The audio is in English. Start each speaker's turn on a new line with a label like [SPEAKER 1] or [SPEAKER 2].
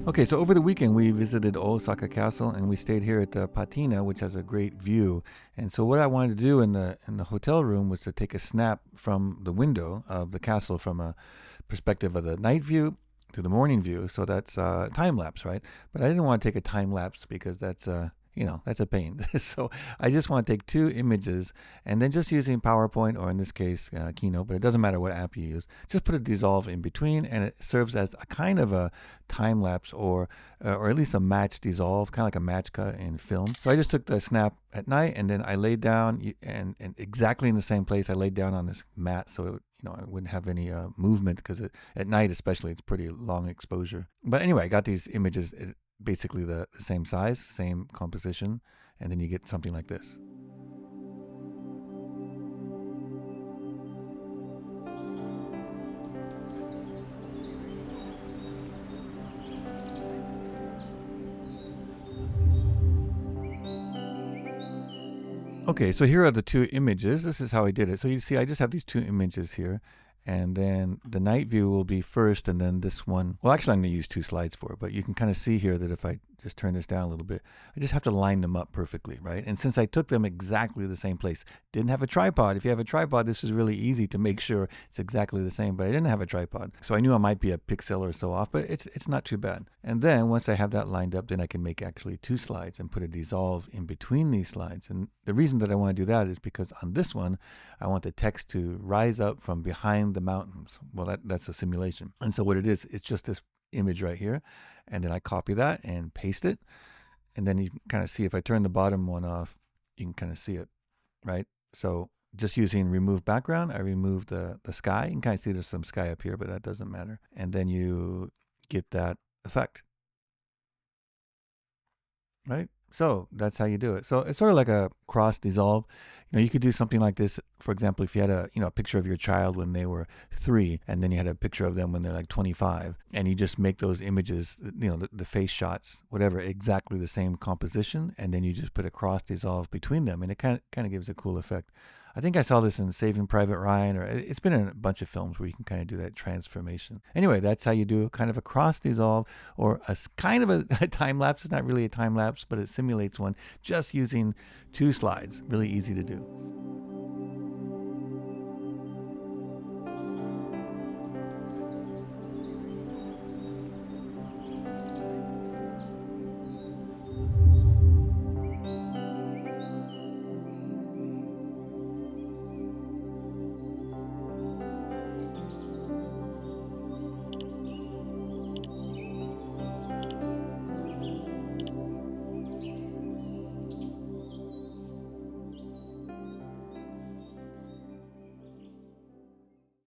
[SPEAKER 1] Okay, so over the weekend we visited Osaka Castle and we stayed here at the Patina, which has a great view. And so what I wanted to do in the hotel room was to take a snap from the window of the castle from a perspective of the night view to the morning view. So that's time lapse, right? But I didn't want to take a time lapse because that's that's a pain. So I just want to take two images and then just using PowerPoint or in this case Keynote, but it doesn't matter what app you use. Just put a dissolve in between, and it serves as a kind of a time lapse or at least a match dissolve, kind of like a match cut in film. So I just took the snap at night, and then I laid down and exactly in the same place. I laid down on this mat so it, I wouldn't have any movement because at night especially it's pretty long exposure. But anyway, I got these images. Basically the same size, same composition, and then you get something like this. Okay, so here are the two images. This is how I did it. So you see, I just have these two images here. And then the night view will be first, and then this one. Well, actually, I'm going to use two slides for it, but you can kind of see here that if I just turn this down a little bit, I just have to line them up perfectly, right? And since I took them exactly the same place, didn't have a tripod. If you have a tripod, this is really easy to make sure it's exactly the same, but I didn't have a tripod. So I knew I might be a pixel or so off, but it's not too bad. And then once I have that lined up, then I can make actually two slides and put a dissolve in between these slides. And the reason that I want to do that is because on this one, I want the text to rise up from behind the mountains. Well, that's a simulation. And so what it is, it's just this image right here. And then I copy that and paste it. And then you can kind of see if I turn the bottom one off, you can kind of see it, right? So just using remove background, I remove the sky. You can kind of see there's some sky up here, but that doesn't matter. And then you get that effect, right? So that's how you do it. So it's sort of like a cross dissolve. You could do something like this. For example, if you had a picture of your child when they were 3, and then you had a picture of them when they're like 25, and you just make those images, the face shots, whatever, exactly the same composition, and then you just put a cross dissolve between them, and it kind of gives a cool effect. I think I saw this in Saving Private Ryan, or it's been in a bunch of films where you can kind of do that transformation. Anyway, that's how you do kind of a cross dissolve, or a kind of a time lapse. It's not really a time lapse, but it simulates one just using two slides. Really easy to do.